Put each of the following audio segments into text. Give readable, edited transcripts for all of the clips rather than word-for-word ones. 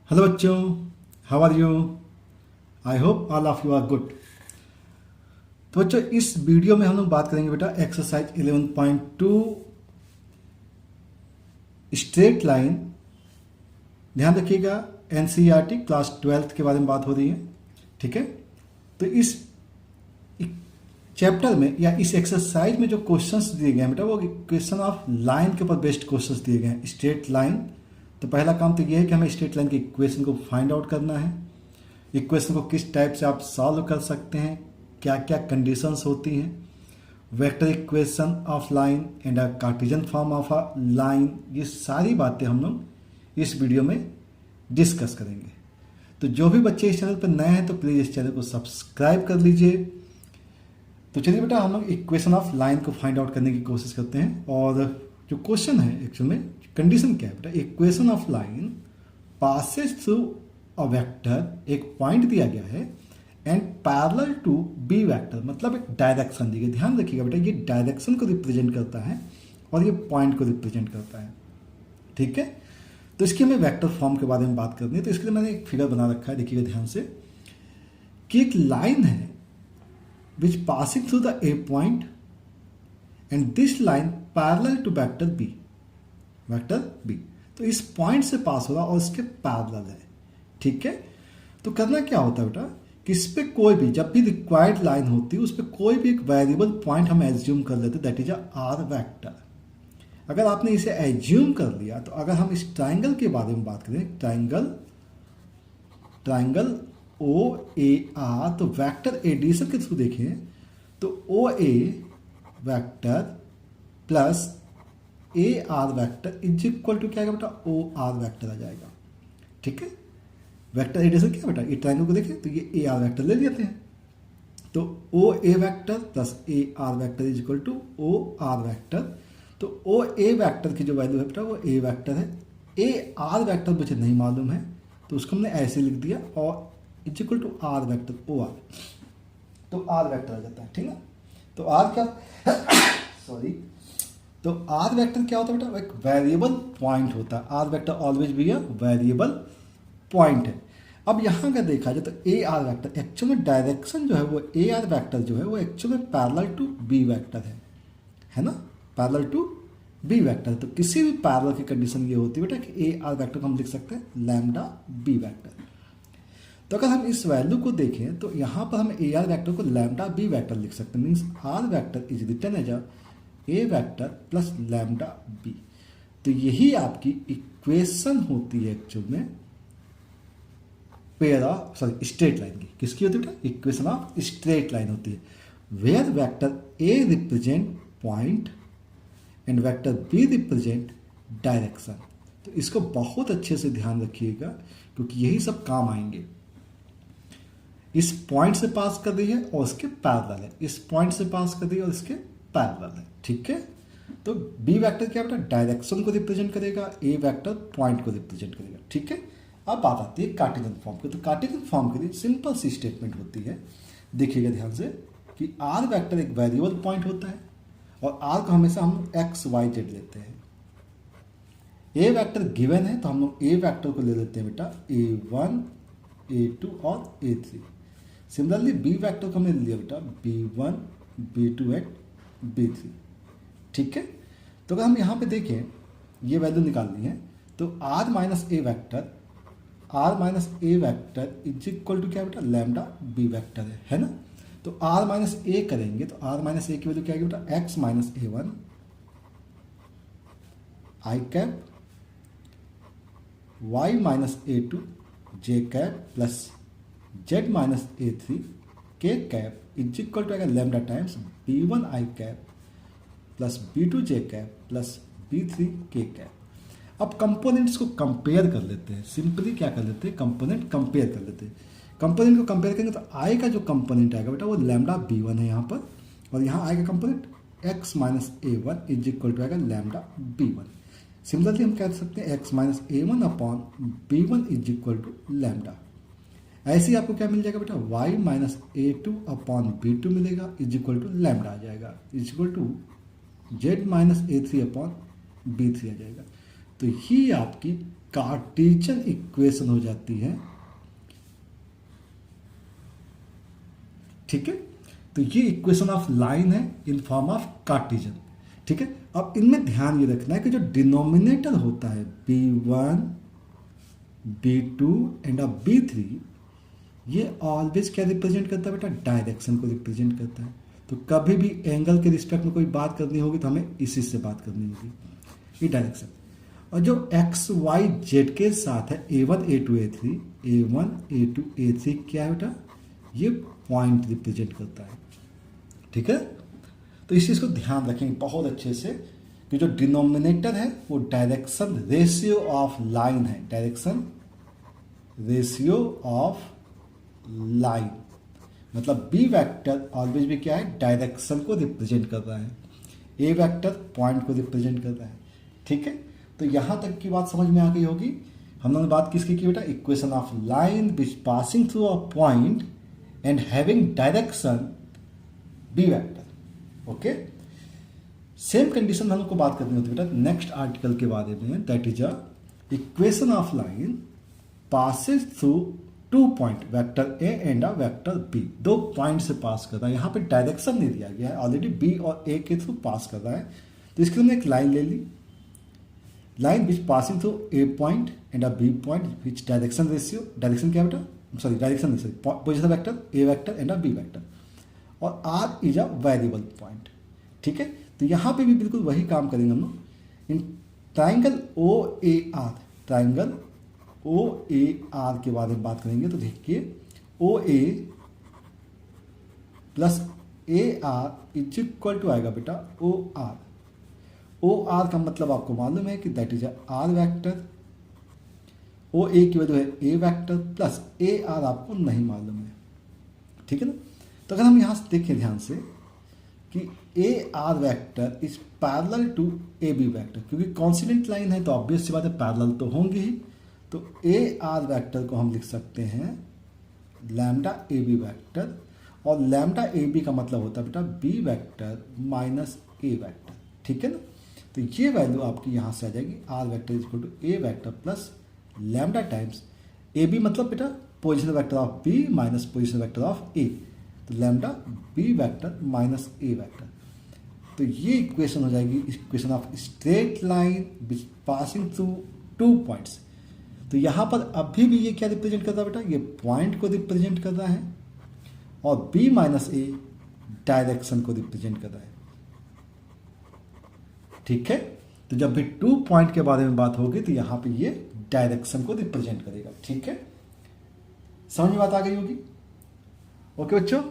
Hello बच्चों, how are you? I hope all of you are good. तो बच्चों, इस वीडियो में हम लोग बात करेंगे बेटा एक्सरसाइज 11.2 स्ट्रेट लाइन। ध्यान रखिएगा, एनसीईआरटी क्लास 12th के बारे में बात हो रही है। ठीक है, तो इस चैप्टर में या इस एक्सरसाइज में जो क्वेश्चंस दिए गए हैं बेटा वो क्वेश्चन ऑफ लाइन के ऊपर बेस्ड क्वेश्चंस दिए गए हैं, स्ट्रेट लाइन। तो पहला काम तो ये है कि हमें स्ट्रेट लाइन की इक्वेशन को फाइंड आउट करना है। इक्वेशन को किस टाइप से आप सॉल्व कर सकते हैं, क्या क्या कंडीशंस होती हैं, vector equation of line and a Cartesian form of a line, ये सारी बातें हम लोग इस वीडियो में डिस्कस करेंगे। तो जो भी बच्चे इस चैनल पर नए हैं तो प्लीज़ इस चैनल को सब्सक्राइब कर लीजिए। तो चलिए बेटा, हम लोग इक्वेशन ऑफ लाइन को फाइंड आउट करने की कोशिश करते हैं। और जो क्वेश्चन है एक्चुअल में कंडीशन क्या है बेटा, equation of line passes through a vector, एक पॉइंट दिया गया है and parallel to B vector, मतलब एक डायरेक्शन दी गई। ध्यान रखिएगा बेटा, ये डायरेक्शन को रिप्रेजेंट करता है और ये पॉइंट को रिप्रेजेंट करता है। ठीक है, तो इसकी हमें वेक्टर फॉर्म के बारे में बात करनी है। तो इसके लिए मैंने एक फिगर बना रखा है, देखिएगा ध्यान से, कि एक लाइन है which passing through the A point and this line parallel to vector B, vector B। तो इस पॉइंट से पास हो रहा और इसके पैरेलल है। ठीक है, तो करना क्या होता है बेटा कि इस पे कोई भी, जब भी रिक्वायर्ड लाइन होती है उस पर कोई भी एक वेरिएबल पॉइंट हम एज्यूम कर लेते, दैट इज आर वेक्टर। अगर आपने इसे एज्यूम कर लिया तो अगर हम इस ट्राइंगल के बारे में बात करें, ट्राइंगल ओ ए आर, तो वेक्टर एडिशन के थ्रू देखें तो O A vector plus A R vector is equal to क्या आएगा बेटा, ओ आर वैक्टर आ जाएगा। ठीक है, वेक्टर एडिशन क्या बेटा, ये ट्राइंगल को देखें तो ये ए आर वैक्टर ले लेते हैं, तो O A vector plus A R vector is equal to O R vector. तो ओ ए वैक्टर की जो वैल्यू है बेटा वो ए वैक्टर है, ए आर वैक्टर मुझे नहीं मालूम है तो उसको हमने ऐसे लिख दिया और is equal to r vector O R, तो आर वैक्टर आ जाता है। ठीक है, तो आर क्या सॉरी, तो आर वैक्टर क्या होता है बेटा, एक वेरिएबल पॉइंट होता है। आर वैक्टर ऑलवेज भी अ वेरिएबल पॉइंट है। अब यहाँ अगर देखा जाए तो ए आर वैक्टर एक्चुअल में डायरेक्शन जो है वो ए आर वैक्टर जो है वो एक्चुअल में पैरेलल टू बी वैक्टर है ना, पैरेलल टू बी वैक्टर। तो किसी भी पैरेलल की कंडीशन ये होती है बेटा कि ए आर वैक्टर को हम लिख सकते हैं लैम्डा बी वैक्टर। तो अगर हम इस वैल्यू को देखें तो यहाँ पर हम ए आर वैक्टर को लैम्डा बी वैक्टर लिख सकते हैं, means R vector is written as A vector plus lambda B. तो यही आपकी इक्वेशन होती है एक्चुअल में स्ट्रेट लाइन की। किसकी होती है बेटा, इक्वेशन ऑफ स्ट्रेट लाइन होती है, where vector A represent point and vector B represent direction. तो इसको बहुत अच्छे से ध्यान रखिएगा क्योंकि यही सब काम आएंगे। इस पॉइंट से पास कर रही है और इसके पैरेलल है, इस पॉइंट से पास कर रही है और इसके पैरेलल है। ठीक है, तो बी वेक्टर क्या बेटा, डायरेक्शन को रिप्रेजेंट करेगा, ए वेक्टर पॉइंट को रिप्रेजेंट करेगा। ठीक है, अब बात आती है कार्टेशियन फॉर्म की। तो कार्टेशियन फॉर्म के लिए सिंपल सी स्टेटमेंट होती है, देखिएगा ध्यान से, कि आर वेक्टर एक वेरिएबल पॉइंट होता है और आर को हमेशा हम एक्स वाई जेड लेते हैं। ए वेक्टर गिवन है तो हम लोग ए वेक्टर को ले लेते हैं बेटा A1 A2 और A3। सिमिलरली बी वेक्टर को हमने लिया बेटा B1 B2 एंड B3। ठीक है, तो अगर हम यहाँ पे देखें ये वैल्यू निकालनी है तो R minus A vector is equal to क्या बेटा, लैम्डा बी वैक्टर है ना। तो R माइनस ए करेंगे तो R माइनस ए की वैल्यू क्या आएगी बेटा, एक्स माइनस A1 आई कैप y माइनस A2 जे cap plus z minus A3 के कैप इज इक्वल टू आएगा lambda times B1 i cap plus B2 j cap plus B3 k cap. अब components को compare कर लेते हैं, simply क्या कर लेते हैं, कंपोनेंट कंपेयर कर लेते हैं। कंपोनेंट को कंपेयर करेंगे तो आई का जो कंपोनेंट आएगा बेटा वो लैम्डा B1 है यहाँ पर, और यहाँ आएगा component x minus A1 is equal to आएगा लैम्डा B1। सिमिलरली हम कह सकते हैं x minus A1 upon B1 is equal to lambda. ऐसे ही आपको क्या मिल जाएगा बेटा, y minus A2 upon B2 मिलेगा इज इक्वल टू लैम्डा आ जाएगा, is equal to z minus A3 upon B3 आ जाएगा। तो ये आपकी कार्टेशियन इक्वेशन हो जाती है। ठीक है, तो ये इक्वेशन ऑफ लाइन है इन फॉर्म ऑफ कार्टेशियन। ठीक है, अब इनमें ध्यान ये रखना है कि जो डिनोमिनेटर होता है B1 B2 एंड B3, ये ऑलवेज क्या रिप्रेजेंट करता है बेटा? डायरेक्शन को रिप्रेजेंट करता है। तो कभी भी एंगल के रिस्पेक्ट में कोई बात करनी होगी तो हमें इसी से बात करनी होगी, ये डायरेक्शन। और जो एक्स वाई जेड के साथ है A1 A2 A3, A1 A2 A3 क्या है बेटा? ये पॉइंट रिप्रेजेंट करता है। ठीक है, तो इस चीज़ को ध्यान रखेंगे बहुत अच्छे से कि जो डिनोमिनेटर है वो डायरेक्शन रेशियो ऑफ लाइन है, डायरेक्शन रेशियो ऑफ लाइन। मतलब बी वेक्टर ऑलवेज भी क्या है? डायरेक्शन को रिप्रेजेंट कर रहा है, ए वेक्टर पॉइंट को रिप्रेजेंट कर रहा है। ठीक है, तो यहां तक की बात समझ में आ गई होगी। हम लोगों ने बात किसकी की बेटा? Equation of line which passing through a point and having direction B vector. Okay, same condition हम लोग को बात करनी होती है बेटा नेक्स्ट आर्टिकल के बारे में, that is a equation of line passes through two point, vector A and a vector B. दो पॉइंट से पास कर रहा है, यहाँ पे डायरेक्शन नहीं दिया गया है, ऑलरेडी बी और ए के थ्रू पास कर रहा है। तो इसके लिए हमने एक लाइन ले ली, line which passing through A point and a B point which direction ratio, direction क्या बेटा? सॉरी डायरेक्शन नहीं, sorry position vector A vector and a B vector, और R is a variable point. ठीक है, तो यहाँ पे भी बिल्कुल वही काम करेंगे हम लोग। In triangle O A R, triangle O A R के बारे में बात करेंगे। तो देखिए O A plus A R is equal to आएगा बेटा ओ आर। ओ आर का मतलब आपको मालूम है कि दैट इज आर वेक्टर, ओ ए की वैल्यू है ए वेक्टर, प्लस ए आर आपको नहीं मालूम है। ठीक है ना, तो अगर हम यहाँ से देखें ध्यान से कि A R vector is parallel to A B vector, क्योंकि कॉन्सिडेंट लाइन है तो ऑब्वियस सी बात है पैरेलल तो होंगे ही। तो ए आर वेक्टर को हम लिख सकते हैं लैम्डा ए बी वेक्टर, और लैम्डा ए बी का मतलब होता है बेटा B vector minus A vector. ठीक है ना, तो ये वैल्यू आपकी यहाँ से आ जाएगी R vector is equal to A vector plus lambda times A B, मतलब बेटा position vector of B minus position vector of A, तो lambda B vector minus A vector. तो ये इक्वेशन हो जाएगी equation of straight line which passing through two points. तो यहाँ पर अभी भी ये क्या रिप्रेजेंट कर रहा है बेटा? ये पॉइंट को रिप्रेजेंट कर रहा है, और बी माइनस ए डायरेक्शन को रिप्रेजेंट कर रहा है। ठीक है, तो जब भी टू पॉइंट के बारे में बात होगी तो यहाँ पे ये डायरेक्शन को रिप्रेजेंट करेगा। ठीक है, समझ में बात आ गई होगी। ओके बच्चों,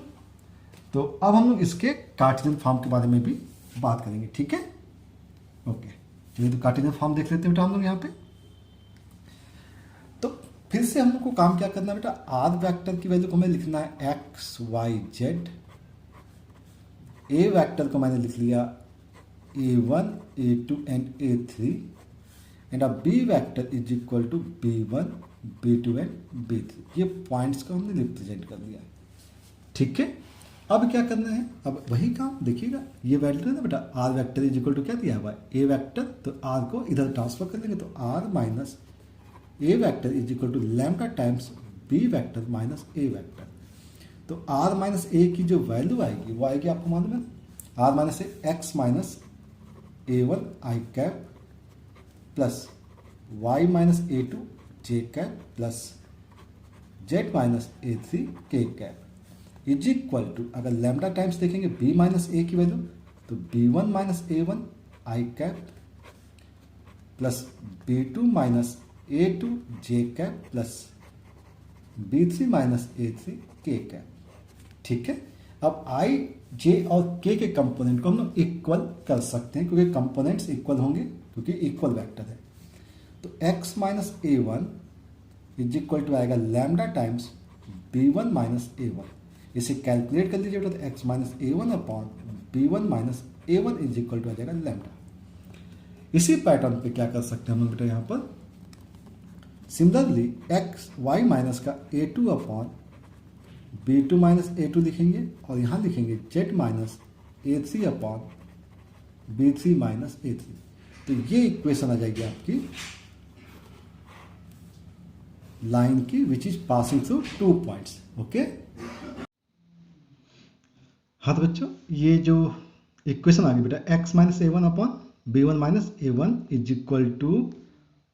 तो अब हम लोग इसके कार्टेशियन फॉर्म के बारे में भी बात करेंगे। ठीक है, ओके, चलिए तो कार्टेशियन फॉर्म देख लेते हैं बेटा हम लोग यहाँ पे। तो फिर से हम लोग को काम क्या करना है बेटा? आर वेक्टर की वैल्यू को हमें लिखना है x y z, A vector को मैंने लिख लिया A1 A2 and A3, and अब B vector is equal to B1 B2 and B3। ये पॉइंट्स को हमने रिप्रेजेंट कर लिया। ठीक है, अब क्या करना है? अब वही काम देखिएगा, ये वेक्टर है ना बेटा, R vector is equal to क्या दिया हुआ है? ए वेक्टर, तो आर को इधर ट्रांसफर कर लेंगे, तो R minus A vector is equal to lambda times B vector minus A vector. तो आर माइनस ए की जो वैल्यू आएगी वो आएगी आपको मालूम है, R minus A X minus A1 I cap plus Y minus A2 J cap plus Z minus A3 के कैप इज इक्वल टू, अगर लैम्डा टाइम्स देखेंगे b माइनस ए की वैल्यू, तो B1 माइनस A1 आई cap plus B2 minus A2 जे cap plus B3 minus A3 के cap. ठीक है, अब आई जे और के कंपोनेंट को हम लोग इक्वल कर सकते हैं, क्योंकि कंपोनेंट्स इक्वल होंगे क्योंकि इक्वल वेक्टर है। तो x minus A1 is equal to आएगा lambda times B1 minus A1। इसे कैलकुलेट कर लीजिए तो x minus A1 upon B1 minus A1 is equal to आ जाएगा लैम्डा। इसी पैटर्न पे क्या कर सकते हैं हम लोग बेटा यहाँ पर? सिमिलरली x y माइनस का A2 upon B2 minus A2 लिखेंगे, और यहाँ लिखेंगे Z minus A3 upon B3 minus A3। तो ये इक्वेशन आ जाएगी आपकी लाइन की which is passing through 2 points. Okay, हाँ तो बच्चों ये जो इक्वेशन आ गई बेटा x minus A one upon B one minus A one is equal to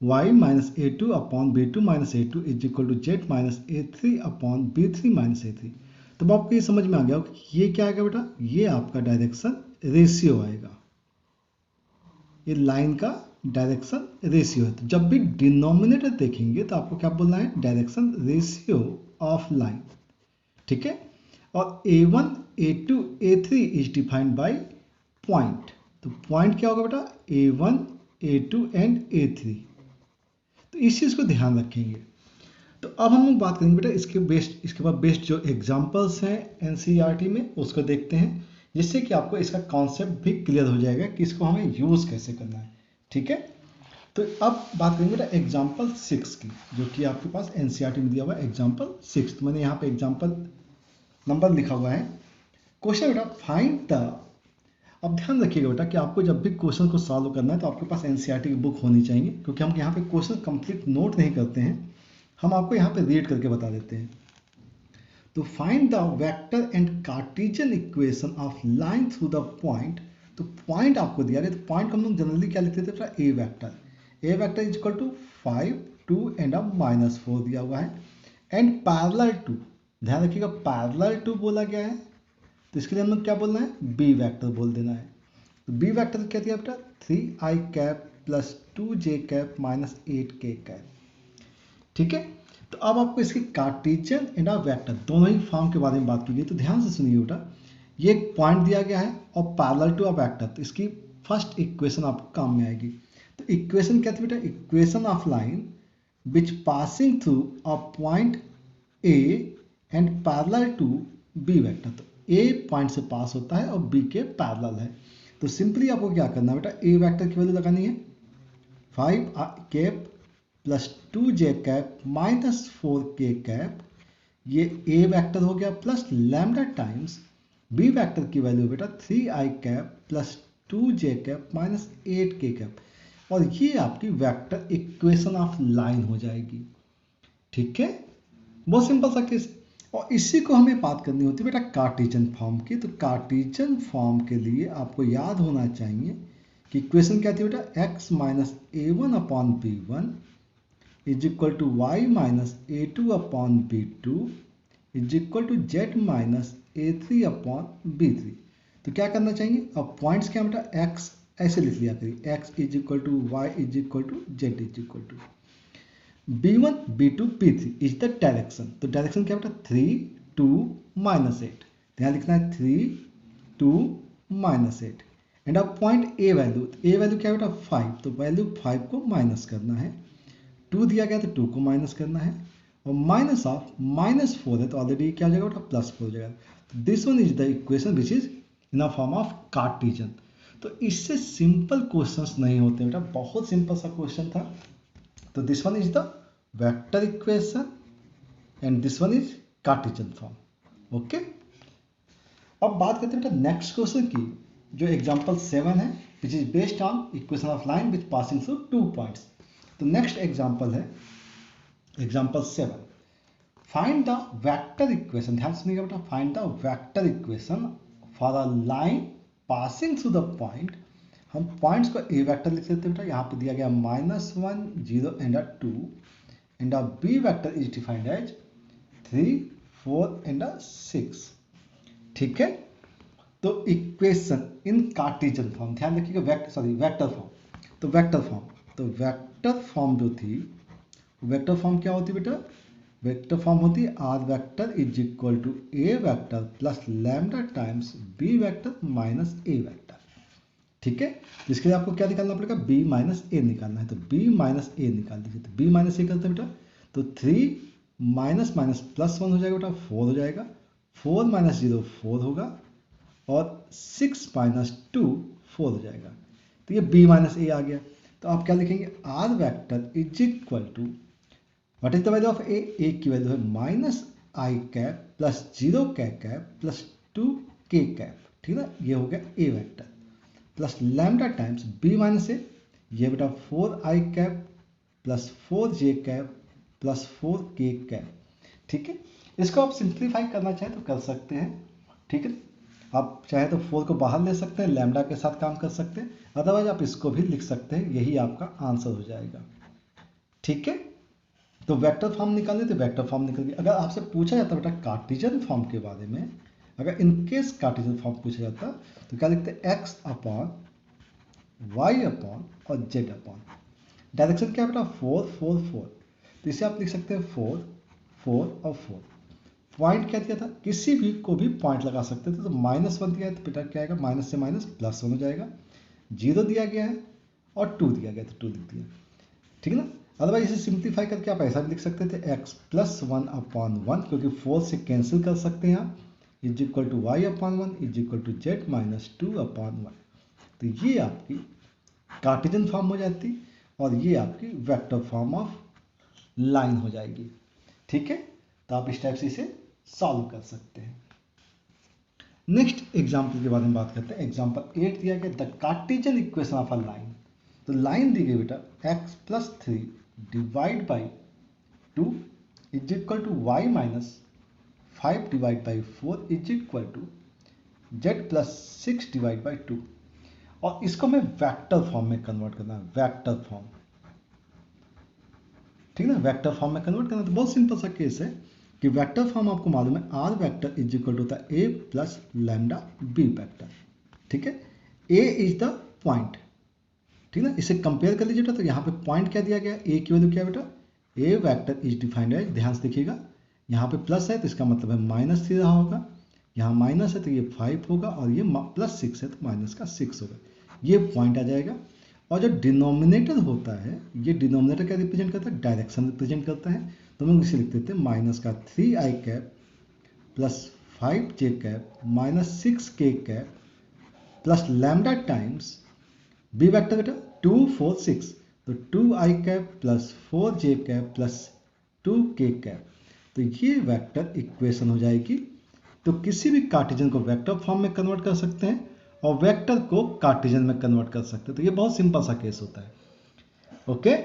Y minus A two upon B two minus A two is equal to Z minus A three upon B three minus A three. तो आपको ये समझ में आ गया कि ये क्या आएगा बेटा, ये आपका डायरेक्शन रेशियो आएगा, ये लाइन का डायरेक्शन रेशियो है। तो जब भी डिनोमिनेटर देखेंगे तो आपको क्या बोलना है, डायरेक्शन रेशियो ऑफ लाइन, ठीक है। और A1, A2, A3 is defined by point. तो पॉइंट क्या होगा बेटा, A1, A2 एंड A3। तो इस चीज़ को ध्यान रखेंगे। तो अब हम लोग बात करेंगे बेटा इसके बाद बेस्ड जो एग्जांपल्स हैं एनसीईआरटी में उसको देखते हैं, जिससे कि आपको इसका कॉन्सेप्ट भी क्लियर हो जाएगा कि इसको हमें यूज़ कैसे करना है, ठीक है। तो अब बात करेंगे बेटा एग्जाम्पल 6 की, जो कि आपके पास एनसीईआरटी में दिया हुआ है एग्जाम्पल 6। तो मैंने यहाँ पे एग्जाम्पल नंबर लिखा हुआ है। क्वेश्चन बेटा फाइंड द, अब ध्यान रखिएगा बेटा कि आपको जब भी क्वेश्चन को सॉल्व करना है तो आपके पास एनसीईआरटी की बुक होनी चाहिए, क्योंकि हम यहाँ पे क्वेश्चन कंप्लीट नोट नहीं करते हैं, हम आपको यहाँ पे रीड करके बता देते हैं। तो find the vector and Cartesian equation of line through the point. तो पॉइंट आपको दिया गया, तो पॉइंट को हम लोग जनरली क्या लिखते थे बेटा, A vector. A vector is equal to 5, 2 and -4 दिया हुआ है, एंड पैरेलल टू, ध्यान रखिएगा पैरेलल टू बोला गया है, तो इसके लिए हम लोग क्या बोलना है, बी वेक्टर बोल देना है। तो बी वेक्टर क्या दिया बेटा, 3i cap plus 2j cap minus 8k cap, ठीक है। तो अब आपको इसके कार्टेशियन एंड वेक्टर दोनों ही फॉर्म के बारे में बात की गई। तो ध्यान से सुनिए बेटा, ये एक पॉइंट दिया गया है और पैरेलल टू अ वेक्टर, तो इसकी फर्स्ट इक्वेशन आपको काम में आएगी। तो इक्वेशन क्या थी बेटा, equation of line which passing through a point A and parallel to B vector. तो ए पॉइंट से पास होता है और बी के पैरेलल है। तो सिंपली आपको क्या करना है बेटा, ए वेक्टर की वैल्यू लगानी है 5 cap plus 2j cap minus 4k cap, ये ए वेक्टर हो गया, plus lambda times B vector की वैल्यू बेटा 3i cap plus 2j cap minus 8k cap, और ये आपकी वेक्टर इक्वेशन ऑफ लाइन हो जाएगी, ठीक है। बहुत सिंपल सा केस। और इसी को हमें बात करनी होती है बेटा कार्टेशियन फॉर्म की। तो कार्टेशियन फॉर्म के लिए आपको याद होना चाहिए कि इक्वेशन क्या थी बेटा, x minus A one upon B one is equal to Y minus A two upon B two is equal to Z minus A three upon B three. तो क्या करना चाहिए, अब पॉइंट्स क्या बेटा, x ऐसे लिख लिया करिए, x is equal to Y is equal to Z is equal to B1, B2, B3 is the direction. तो डायरेक्शन क्या बेटा, 3, 2, -8, यहाँ लिखना है 3, 2, -8, एंड अब point A value, A value क्या बेटा 5, तो वैल्यू 5 को माइनस करना है, 2 दिया गया तो 2 को माइनस करना है, और माइनस ऑफ -4 है तो ऑलरेडी क्या हो जाएगा बेटा, +4 हो जाएगा। तो this one is the equation which is in a form of Cartesian. तो इससे सिंपल क्वेश्चंस नहीं होते बेटा, बहुत सिंपल सा क्वेश्चन था। तो this one is the vector equation and this one is Cartesian form, okay. अब बात करते हैं बेटा नेक्स्ट क्वेश्चन की, जो एग्जांपल 7 है, which is based on equation of line with passing through 2 points. तो नेक्स्ट एग्जांपल है example 7, find the vector equation, ध्यान सुनिएगा बेटा, find the vector equation for a line passing through the point. हम points को ए vector लिख लेते हैं बेटा, यहाँ पे दिया गया -1, 0 and 2, and a b vector is defined as 3, 4 and 6, ठीक है। तो इक्वेशन इन कार्टेशियन फॉर्म, ध्यान रखिएगा वेक्टर फॉर्म। तो वेक्टर फॉर्म जो थी, वेक्टर फॉर्म क्या होती बेटा, वेक्टर फॉर्म होती है are vector is equal to A vector plus lambda times B vector minus A vector, ठीक है। तो इसके लिए आपको क्या निकालना पड़ेगा, b माइनस ए निकालना है। तो b माइनस ए निकाल दीजिए। तो b माइनस ए करते हैं बेटा, तो 3 माइनस माइनस +1 हो जाएगा बेटा, 4 हो जाएगा, 4 माइनस 0 4 होगा, और 6 माइनस 2 4 हो जाएगा। तो ये b माइनस ए आ गया। तो आप क्या लिखेंगे, r vector is equal to what is the value of a की वैल्यू है -i cap plus 0k cap plus 2k cap, ठीक है ना, ये हो गया a vector, plus lambda times b minus a, ये बेटा 4i plus 4j plus 4k। ठीक है, इसको आप सिंप्लीफाई करना चाहें तो कर सकते हैं। ठीक है, आप चाहे तो 4 को बाहर ले सकते हैं, लैम्डा के साथ काम कर सकते हैं, अदरवाइज आप इसको भी लिख सकते हैं, यही आपका आंसर हो जाएगा। ठीक है, तो वेक्टर फॉर्म निकालने तो वेक्टर फॉर्म निकल गई। अगर आपसे पूछा जाता बेटा कार्टेशियन फॉर्म के बारे में, अगर इनकेस कार्टेशियन फॉर्म पूछा जाता तो क्या लिखते हैं, x अपॉन y अपॉन और z अपॉन, डायरेक्शन क्या बेटा 4 4 4, तो इसे आप लिख सकते हैं 4 4 और 4। पॉइंट क्या दिया था, किसी भी को भी पॉइंट लगा सकते थे, तो -1 दिया है तो बेटा क्या आएगा, माइनस से माइनस प्लस 1 हो जाएगा। 0 दिया गया है और 2 दिया गया तो 2 लिख दिया। ठीक है ना, अदरवाइज इसे सिंप्लीफाई करके आप ऐसा भी लिख सकते थे x प्लस 1 अपॉन 1, क्योंकि 4 से कैंसिल कर सकते हैं आप, is equal to Y upon 1 is equal to Z minus 2 upon 1। तो ये आपकी कार्टेशियन फॉर्म हो जाती और ये आपकी वेक्टर फॉर्म ऑफ लाइन हो जाएगी। ठीक है, तो आप इस टाइप से इसे सॉल्व कर सकते हैं। नेक्स्ट एग्जाम्पल के बारे में बात करते हैं। एग्जाम्पल 8 दिया गया, the Cartesian equation of a line. तो लाइन दी गई बेटा x plus 3 divide by 2 is equal to Y minus 5 divide by 4 is equal to z plus 6 divide by 2, और इसको हमें वेक्टर फॉर्म में कन्वर्ट करना है, वेक्टर फॉर्म। ठीक है ना, वेक्टर फॉर्म में कन्वर्ट करना तो बहुत सिंपल सा केस है कि वेक्टर फॉर्म आपको मालूम है, are vector is equal to होता है A plus lambda B vector. ठीक है, ए इज द पॉइंट। ठीक है ना, इसे कंपेयर कर लीजिए बेटा, तो यहाँ पे पॉइंट क्या दिया गया, ए की वैल्यू क्या बेटा, A vector is defined as, ध्यान से देखिएगा यहाँ पे प्लस है तो इसका मतलब है -3 रहा होगा, यहाँ माइनस है तो ये 5 होगा, और ये +6 है तो माइनस का 6 होगा, ये पॉइंट आ जाएगा। और जो डिनोमिनेटर होता है, ये डिनोमिनेटर क्या रिप्रेजेंट करता है, डायरेक्शन रिप्रेजेंट करता है। तो हम लोग इसे लिख देते हैं माइनस का 3i plus 5j minus 6k plus lambda times B vector बेटा 2 4 6, तो 2i plus 4j plus 2k। तो ये वेक्टर इक्वेशन हो जाएगी। तो किसी भी कार्टेशियन को वेक्टर फॉर्म में कन्वर्ट कर सकते हैं और वेक्टर को कार्टेशियन में कन्वर्ट कर सकते हैं। तो ये बहुत सिंपल सा केस होता है। ओके,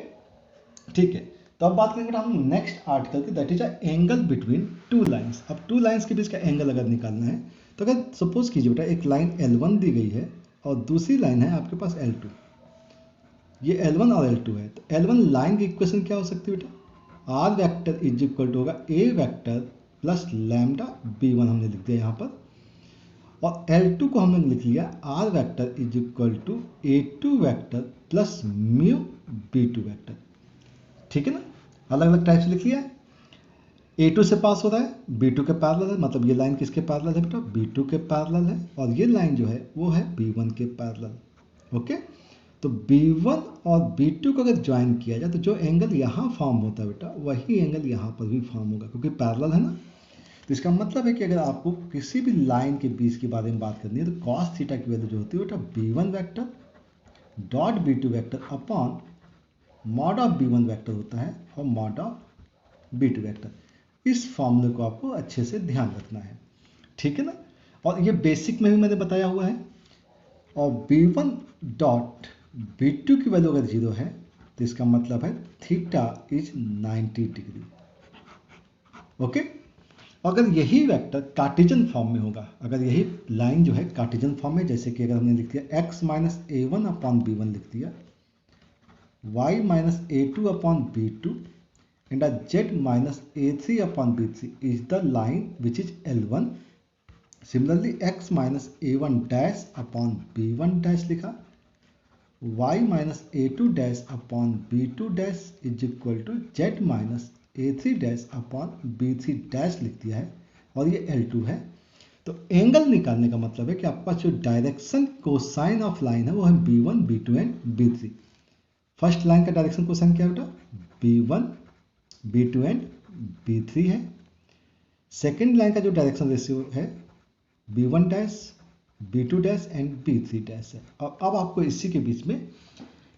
ठीक है, तो अब बात करेंगे हम नेक्स्ट आर्टिकल की, that is a angle between two lines. अब टू लाइंस के बीच का एंगल अगर निकालना है तो अगर सपोज कीजिए बेटा एक लाइन L1 दी गई है और दूसरी लाइन है आपके पास L2, ये L1 और L2 है, तो L1 लाइन की इक्वेशन क्या हो सकती है बेटा, R vector is equal to होगा A vector plus lambda b1 हमने लिख दिया यहाँ पर, और L2 को हमने लिख लिया R vector is equal to A2 vector plus mu B2 vector. ठीक है ना, अलग अलग टाइप से लिख लिया है। A2 से पास हो रहा है, B2 के पैरेलल है, मतलब ये लाइन किसके पैरेलल है बेटा, B2 के पैरेलल है, और ये लाइन जो है वो है B1 के पैरेलल। ओके, तो B1 और B2 को अगर ज्वाइन किया जाए तो जो एंगल यहाँ फॉर्म होता है बेटा, वही एंगल यहाँ पर भी फॉर्म होगा, क्योंकि पैरेलल है ना। तो इसका मतलब है कि अगर आपको किसी भी लाइन के बीच के बारे में बात करनी है तो कॉस थीटा की वैल्यू जो होती है बेटा B1 vector dot B2 vector upon mod of B1 vector होता है और मॉड ऑफ B2 वेक्टर। इस फॉर्मूले को आपको अच्छे से ध्यान रखना है। ठीक है ना, और ये बेसिक में भी मैंने बताया हुआ है। और B1 डॉट B2 की वैल्यू अगर 0 है तो इसका मतलब है थीटा इज 90 डिग्री। ओके, अगर यही वेक्टर कार्टेशियन फॉर्म में होगा, अगर यही लाइन जो है कार्टेशियन फॉर्म में, जैसे कि अगर हमने लिख दिया x minus A1 upon B1 लिख दिया, y minus A2 upon B2 and z minus A3 upon B3 is the line which is L1। Similarly x minus A1 dash upon B1 dash लिखा, y minus A2 dash upon B2 dash is equal to z minus A3 dash upon B3 dash लिख दिया है, और ये L2 है। तो angle निकालने का मतलब है कि आपके पास जो डायरेक्शन कोसाइन ऑफ लाइन है वो है B1 B2 and B3। First line का डायरेक्शन कोसाइन क्या है बेटा, B1 B2 एंड B3 है। सेकेंड लाइन का जो डायरेक्शन रेशियो है B1 dash B2 dash and B3 dash है। और अब आपको इसी के बीच में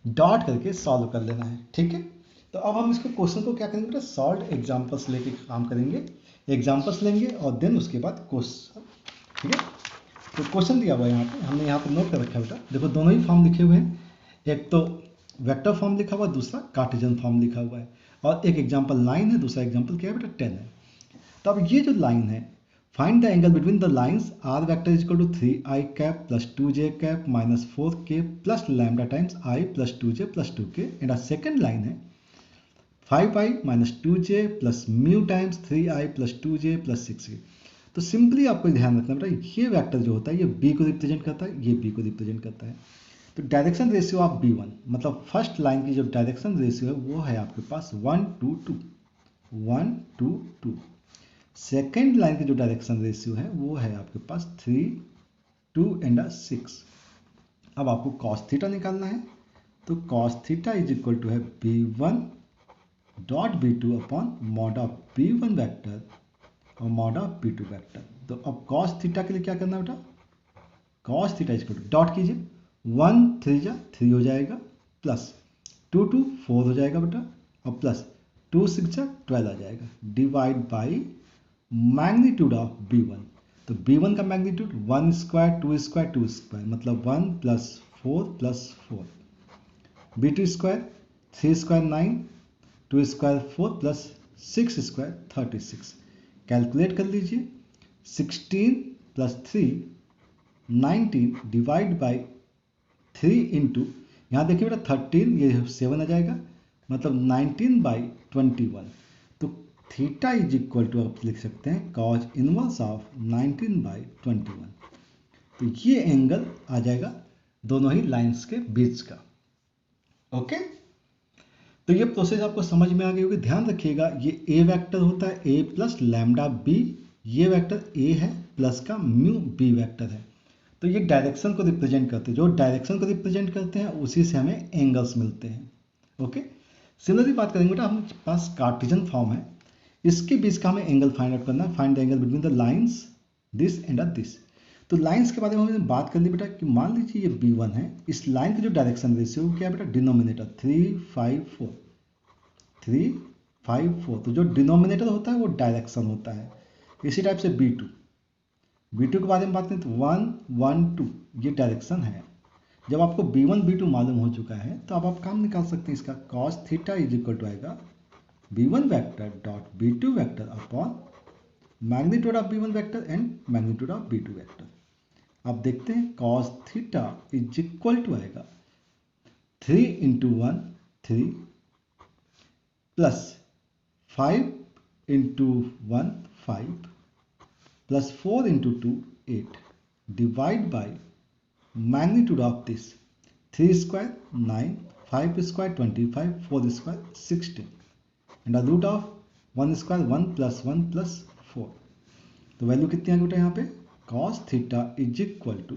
डॉट करके सॉल्व कर लेना है। ठीक है, तो अब हम इसको क्वेश्चन को क्या करेंगे बेटा, सॉल्व एग्जांपल्स लेके काम करेंगे, एग्जांपल्स लेंगे और देन उसके बाद क्वेश्चन। ठीक है, तो क्वेश्चन दिया हुआ है यहाँ पे, हमने यहाँ पे नोट कर रखा है बेटा, देखो दोनों ही फॉर्म लिखे हुए हैं। एक तो वेक्टर फॉर्म लिखा हुआ है, दूसरा कार्टेशियन फॉर्म लिखा हुआ है, और एक एग्जांपल लाइन है, दूसरा एग्जांपल क्या है बेटा 10 है। तो अब ये जो लाइन है, find the angle between the lines R vector is equal to 3i cap plus 2j cap minus 4k plus lambda times i plus 2j plus 2k, and second line है 5i minus 2j plus mu times 3i plus 2j plus 6k। तो simply आपको ध्यान रखना बेटा, ये vector जो होता है ये b को रिप्रेजेंट करता है, ये b को रिप्रेजेंट करता है। तो डायरेक्शन रेशियो ऑफ b1, मतलब फर्स्ट लाइन की जो डायरेक्शन रेशियो है वो है आपके पास 1 to 2, 1 to 2। सेकेंड लाइन की जो डायरेक्शन रेशियो है वो है आपके पास 3, 2 and 6। अब आपको कॉस थीटा निकालना है, तो cos theta is equal to है b1 dot b2 upon mod of b1 vector और मॉड ऑफ b2 वेक्टर। तो अब कॉस थीटा के लिए क्या करना है बेटा, cos theta is equal to dot कीजिए, 1 3 जा 3 हो जाएगा, प्लस 2 2 4 हो जाएगा बेटा, और प्लस 2 6 जा 12 आ जाएगा, divide by magnitude of b1। तो b1 का मैग्नीट्यूड 1 स्क्वायर 2 स्क्वायर 2 स्क्वायर, मतलब 1 plus 4 plus 4, b2 square 3 square 9, 2 square 4 plus 6 square 36। Calculate कर लीजिए, 16 प्लस 3 19 डिवाइड बाई 3 इंटू, यहाँ देखिए बेटा 13, ये 7 आ जाएगा, मतलब 19/21। तो थीटा इज इक्वल टू आप लिख सकते हैं कॉस इनवर्स ऑफ 19/21। तो ये एंगल आ जाएगा दोनों ही लाइंस के बीच का। ओके, तो ये प्रोसेस आपको समझ में आ गई होगी। ध्यान रखिएगा, ये ए वेक्टर होता है ए प्लस लैम्डा बी, ये वेक्टर ए है प्लस का म्यू बी वेक्टर है। तो ये डायरेक्शन को रिप्रेजेंट करते हैं, जो डायरेक्शन को रिप्रेजेंट करते हैं उसी से हमें एंगल्स मिलते हैं। ओके, सिमिलरली बात करेंगे बेटा, हमारे पास कार्टेशियन फॉर्म है, इसके बीच का हमें एंगल फाइंड आउट करना है। Find the angle between the lines this and this. तो लाइंस के बारे में हमने बात कर ली बेटा कि मान लीजिए ये b1 है, इस लाइन की जो डायरेक्शन रेशियो क्या है बेटा, डिनोमिनेटर 3 5 4, 3 5 4। तो जो डिनोमिनेटर होता है वो डायरेक्शन होता है। इसी टाइप से b2 के बारे में बात करें तो 1 1 2 ये डायरेक्शन है। जब आपको b1 b2 मालूम हो चुका है तो अब आप काम निकाल सकते हैं इसका, cos theta is equal to आएगा b1 vector dot b2 vector upon magnitude of b1 vector and magnitude of b2 vector. अब देखते हैं cos theta is equal to आएगा 3 into 1 3 plus 5 into 1 5 plus 4 into 2 8 divide by magnitude of this 3 square 9 5 square 25 4 square 16 and the root of 1 square 1 plus 1 plus 4। तो value कितनी आ गई बेटा यहाँ पे, cos theta is equal to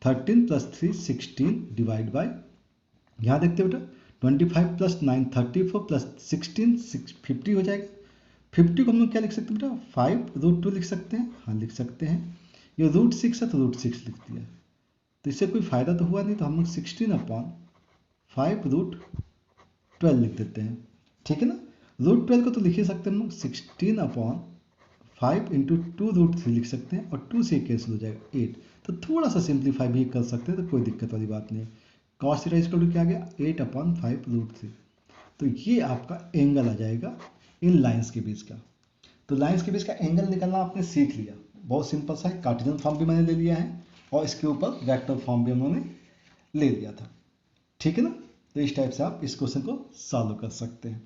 13 plus 3 16 divide by, यहाँ देखते बेटा 25 प्लस 9 34 प्लस 16 50 हो जाएगा। 50 को हम लोग क्या लिख सकते हैं बेटा, 5√2 लिख सकते हैं, हाँ लिख सकते हैं। ये √6 है तो √6 लिख दिया, तो इससे कोई फायदा तो हुआ नहीं, तो हम लोग 16/5√12 लिख देते हैं, ठीक है ना। √12 को तो लिख ही सकते हैं हम लोग 16/5 इंटू 2√3 लिख सकते हैं, और 2 से कैंसिल हो जाएगा 8। तो थोड़ा सा सिंप्लीफाई भी कर सकते हैं, तो कोई दिक्कत वाली बात नहीं। cos थीटा इक्वल टू क्या आ गया 8/5√3। तो ये आपका एंगल आ जाएगा इन लाइंस के बीच का। तो लाइंस के बीच का एंगल निकालना आपने सीख लिया, बहुत सिंपल सा है। कार्टेशियन फॉर्म भी मैंने ले लिया है और इसके ऊपर वेक्टर फॉर्म भी उन्होंने ले लिया था, ठीक है ना। तो इस टाइप से आप इस क्वेश्चन को सॉल्व कर सकते हैं।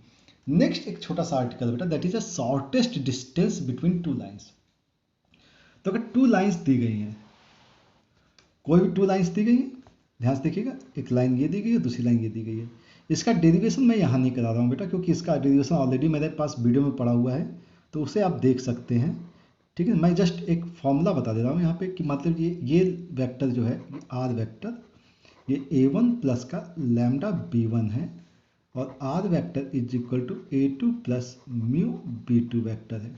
नेक्स्ट एक छोटा सा आर्टिकल बेटा, that is the shortest distance between two lines. तो अगर टू लाइंस दी गई हैं, कोई भी टू लाइंस दी गई हैं, ध्यान से देखिएगा, एक लाइन ये दी गई है, दूसरी लाइन ये दी गई है। इसका डेरिवेशन मैं यहाँ नहीं करा रहा हूँ बेटा, क्योंकि इसका डेरिवेशन ऑलरेडी मेरे पास वीडियो में पड़ा हुआ है, तो उसे आप देख सकते हैं, ठीक है। मैं जस्ट एक फॉर्मूला बता दे रहा हूँ यहाँ पे कि मतलब ये वेक्टर जो है, ये आर वेक्टर, ये a1 प्लस का लैम्डा b1 है, और R vector is equal to a2 plus mu b2 vector है,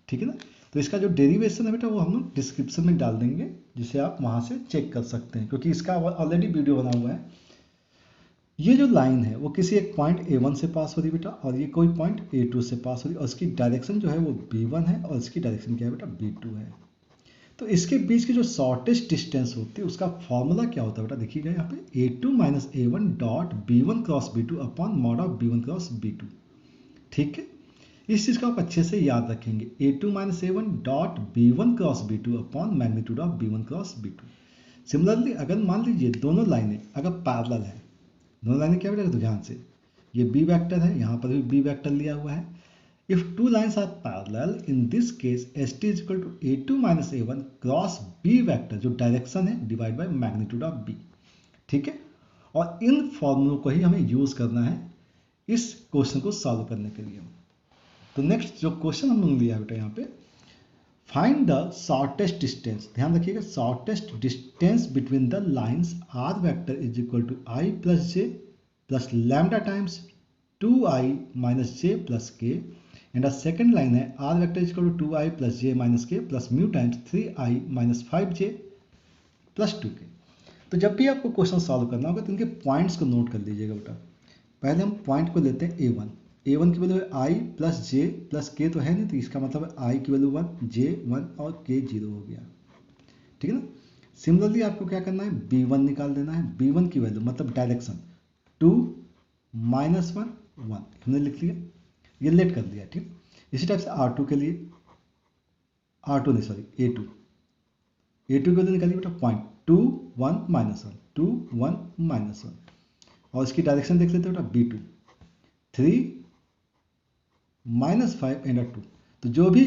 ठीक है ना। तो इसका जो डेरिवेशन है बेटा वो हम लोग डिस्क्रिप्शन में डाल देंगे, जिसे आप वहाँ से चेक कर सकते हैं, क्योंकि इसका ऑलरेडी वीडियो बना हुआ है। ये जो लाइन है वो किसी एक पॉइंट a1 से पास हो रही बेटा, और ये कोई पॉइंट a2 से पास हो रही, और इसकी डायरेक्शन जो है वो b1 है, और इसकी डायरेक्शन क्या है बेटा b2 है। तो इसके बीच की जो शॉर्टेस्ट डिस्टेंस होती है उसका फॉर्मूला क्या होता है बेटा, देखिएगा यहाँ पे A2 minus A1 dot B1 cross B2 upon mod of B1 cross B2। ठीक है, इस चीज़ को आप अच्छे से याद रखेंगे, A2 minus A1 dot B1 cross B2 upon magnitude of B1 cross B2। Similarly अगर मान लीजिए दोनों लाइनें अगर पैरेलल है, दोनों लाइनें क्या बेटा, ध्यान से, ये बी वेक्टर है, यहाँ पर भी बी वेक्टर लिया हुआ है। If two lines are parallel in this case ST is equal to A2 minus A1 cross B vector, जो डायरेक्शन है, divide by magnitude of B। ठीक है, और इन फॉर्मूलों को ही हमें यूज करना है इस क्वेश्चन को सॉल्व करने के लिए। तो नेक्स्ट जो क्वेश्चन हमने लिया है बेटा यहाँ पे, फाइंड द शॉर्टेस्ट डिस्टेंस। ध्यान रखिएगा, shortest distance between the lines r vector is equal to I plus J plus lambda times 2I minus J plus K, and a second line है are vector is equal to 2I plus J minus K plus mu times 3I minus 5J plus 2K। तो जब भी आपको question solve करना होगा तो इनके points को नोट कर लीजिएगा बेटा। पहले हम पॉइंट को लेते हैं A1। A1 की वैल्यू है I plus J plus K, तो है नहीं, तो इसका मतलब है I की वैल्यू 1, J 1 और K 0 हो गया। ठीक है ना। सिमिलरली आपको क्या करना है, B1 निकाल देना है। B1 की वैल्यू मतलब डायरेक्शन 2 माइनस 1 1 हमने लिख लिया, ये लेट कर दिया। ठीक, इसी टाइप से R2 के लिए, R2 नहीं सॉरी A2 की वैल्यू निकालिए बेटा, पॉइंट 2 1 माइनस 1 2 1 माइनस 1, और इसकी डायरेक्शन देख लेते हैं बेटा, B2 3 माइनस 5 एंड 2। तो जो भी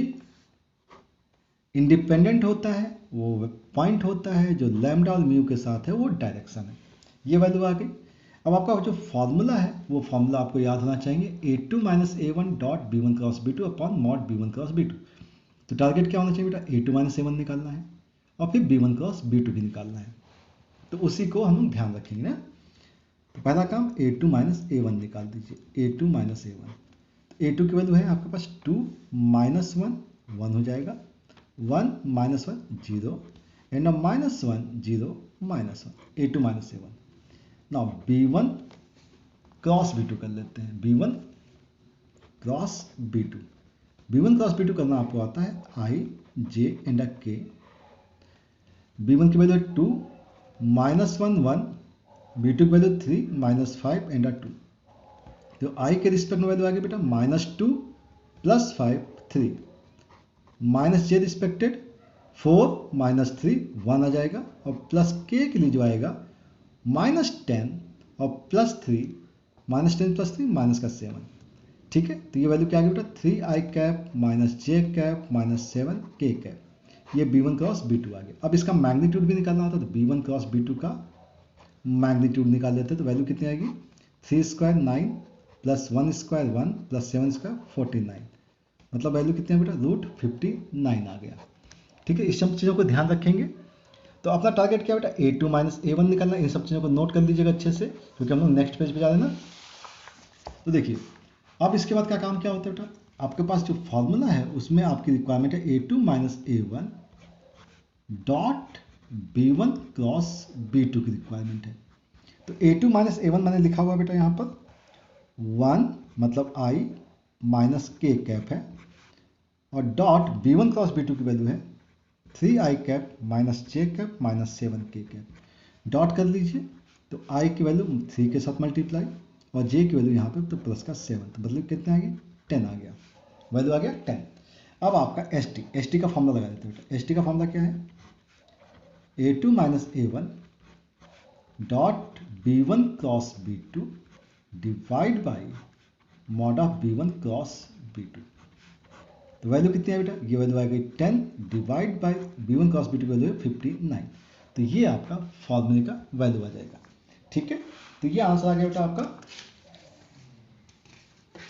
इंडिपेंडेंट होता है वो पॉइंट होता है, जो लैम्डा और म्यू के साथ है वो डायरेक्शन है। ये वैल्यू आ गई। अब आपका जो फॉर्मूला है वो फॉर्मूला आपको याद होना चाहिए, A2 minus A1 dot B1 cross B2 upon mod B1 cross B2। तो टारगेट क्या होना चाहिए बेटा, A2 माइनस A1 निकालना है और फिर B1 क्रॉस B2 भी निकालना है। तो उसी को हम ध्यान रखेंगे ना। तो पहला काम A2 माइनस A1 निकाल दीजिए, A2 माइनस A1। A2 की वैल्यू है आपके पास 2 माइनस 1 1 हो जाएगा, 1 minus 1 0 and minus 1 0 minus 1, A2 minus A1। Now B1 cross B2 कर लेते हैं, B1 cross B2। B1 cross B2 करना आपको आता है I J and K। B1 की वैल्यू है 2 माइनस 1 1, B2 की वैल्यू 3 माइनस 5 एंड 2। तो I के रिस्पेक्ट में वैल्यू आ गई बेटा -2 plus 5 3, minus J respected 4 minus 3 1 आ जाएगा, और प्लस K के लिए जो आएगा -10 और प्लस 3, -10 प्लस 3 माइनस का 7। ठीक है, तो ये वैल्यू क्या आ गई बेटा, 3I cap minus J cap minus 7 K cap. ये B1 क्रॉस B2 आ गया। अब इसका मैग्नीट्यूड भी निकालना होता है, तो B1 क्रॉस B2 का मैग्नीट्यूड निकाल लेते हैं। तो वैल्यू कितनी आएगी, 3 square 9 plus 1 square 1 plus 7 square 49, मतलब वैल्यू कितनी है बेटा, √59 आ गया। ठीक है, इस सब चीज़ों को ध्यान रखेंगे। तो अपना टारगेट क्या बेटा, A2 माइनस A1 निकालना। इन सब चीज़ों को नोट कर लीजिएगा अच्छे से, क्योंकि हम लोग नेक्स्ट पेज पे जा रहे हैं ना। तो देखिए अब इसके बाद का काम क्या होता है बेटा, आपके पास जो फॉर्मूला है उसमें आपकी रिक्वायरमेंट है A2 minus A1 dot B1 cross B2 की रिक्वायरमेंट है। तो A2 माइनस A1 मैंने लिखा हुआ बेटा यहाँ पर 1 मतलब I माइनस K कैप है, और डॉट B1 क्रॉस B2 की वैल्यू है 3I cap minus J cap minus 7K cap. Dot कर लीजिए, तो I की वैल्यू 3 के साथ मल्टीप्लाई और J की वैल्यू यहाँ पे तो प्लस का 7, तो मतलब कितने आ गए, 10 आ गया, वैल्यू आ गया 10। अब आपका ST का फॉर्मूला लगा देते हैं बेटा। ST का फॉर्मूला क्या है, A2 minus A1 dot B1 cross B2 divide by mod of B1 cross B2। तो वैल्यू कितनी है बेटा, ये वैल्यू आ गई 10 divide by B1 cross B2 की वैल्यू है 59। तो ये आपका फॉर्मूले का वैल्यू आ जाएगा। ठीक है, तो ये आंसर आ गया बेटा आपका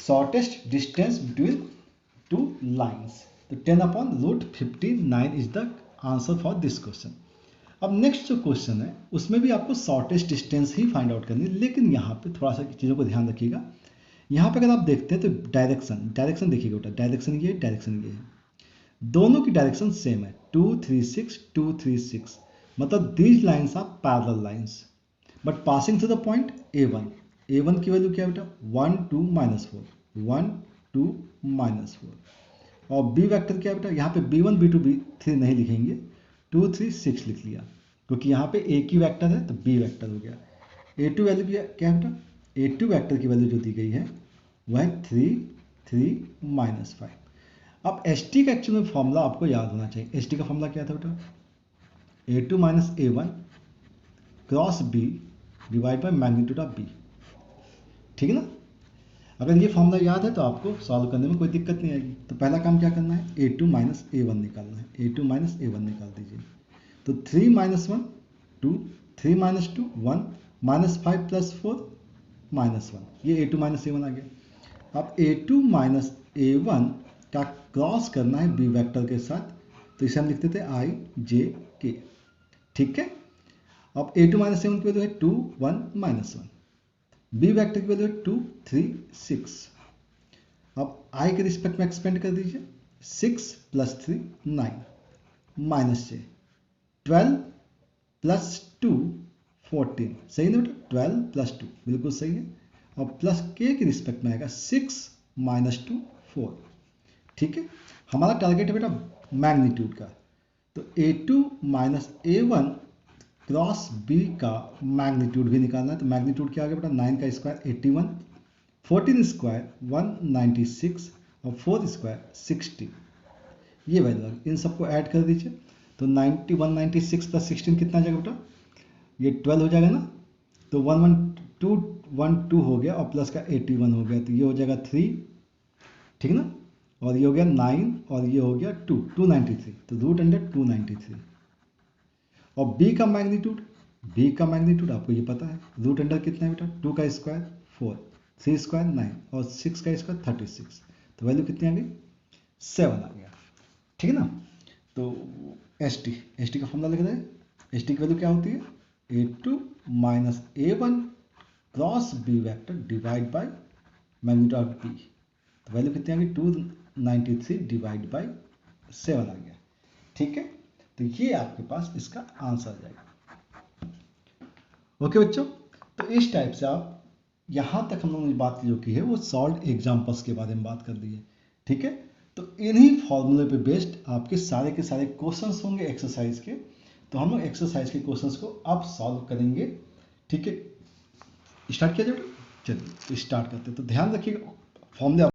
shortest distance between two lines. तो 10/√59 is the answer for this question. अब नेक्स्ट जो क्वेश्चन है उसमें भी आपको शॉर्टेस्ट डिस्टेंस ही फाइंड आउट करनी है, लेकिन यहाँ पे थोड़ा सा चीज़ों को ध्यान रखिएगा। यहाँ पे अगर आप देखते हैं तो डायरेक्शन देखिएगा बेटा, डायरेक्शन ये है, दोनों की डायरेक्शन सेम है 2 3 6 2 3 6, मतलब these lines are parallel lines but passing through the point A1 की वैल्यू क्या है बेटा, 1 2 -4 1 2 -4, और B वेक्टर क्या है बेटा, यहाँ पे B1 B2 B3 नहीं लिखेंगे, 2 3 6 लिख लिया, क्योंकि यहाँ पे ए की वेक्टर है तो बी वेक्टर हो गया। A2 वैल्यू क्या है बेटा? A2 वेक्टर की वैल्यू जो दी गई है वह है 3 3 -5। अब ST का एक्चुअल में फॉर्मूला आपको याद होना चाहिए। ST का फॉर्मूला क्या था बेटा? A2 - A1 cross B divide by magnitude of B। ठीक है ना? अगर ये फॉर्मूला याद है तो आपको सॉल्व करने में कोई दिक्कत नहीं आएगी। तो पहला काम क्या करना है? A2 - A1 निकालना है। A2 - A1 निकाल दीजिए। तो 3 - 1 2, 3 - 2 1, -5 + 4 -1, ये A2 - A1 आ गया। अब A2 - A1 का क्रॉस करना है B वेक्टर के साथ, तो इसे हम लिखते थे I J K। ठीक है। अब A2 - A1 की वैल्यू है 2 1 -1, B वेक्टर की वैल्यू है 2 3 6। अब I के रिस्पेक्ट में एक्सपेंड कर दीजिए। 6 + 3 9 -j 12 + 2 14, सही ना बेटा? 12 + 2 बिल्कुल सही है। और प्लस के की रिस्पेक्ट में आएगा 6 - 2 4। ठीक है। हमारा टारगेट है बेटा मैग्नीट्यूड का, तो A2 - A1 क्रॉस B का मैग्नीट्यूड भी निकालना है। तो मैग्नीट्यूड क्या आ गया बेटा? 9 का स्क्वायर 81, 14 स्क्वायर 196 और 4 स्क्वायर 60। ये वैल्यू इन सबको ऐड कर दीजिए। तो 90 196 + 16 कितना आ जाएगा बेटा? ये 12 हो जाएगा ना? तो 112 हो गया और प्लस का 81 हो गया, तो ये हो जाएगा 3। ठीक ना? और ये हो गया 9 और ये हो गया 2 293, तो √293। और B का मैग्नीट्यूड आपको ये पता है, √अंडर कितना है बेटा? 2 का स्क्वायर 4, 3 स्क्वायर 9 और 6 का स्क्वायर 36, तो वैल्यू कितनी आ गई? 7 आ गया। ठीक है ना? तो एस टी का फॉर्मूला लिख रहे हैं। एस टी की वैल्यू क्या होती है? A2 - A1 cross B vector divide by magnitude of B। तो वैल्यू कितनी आ गई? 293 डिवाइड बाय 7 आ गया। ठीक है। तो ये आपके पास इसका आंसर आ जाएगा। ओके बच्चों, तो इस टाइप से आप यहाँ तक हम लोगों ने बात जो की है वो सॉल्व एग्जाम्पल्स के बारे में बात कर दी है। ठीक है। तो इन्हीं फॉर्मूले पे बेस्ड आपके सारे के सारे क्वेश्चंस होंगे एक्सरसाइज के। तो हम लोग एक्सरसाइज के क्वेश्चंस को अब सॉल्व करेंगे। ठीक है, स्टार्ट किया जाए? चलिए तो स्टार्ट करते हैं। तो ध्यान रखिएगा फॉर्मूले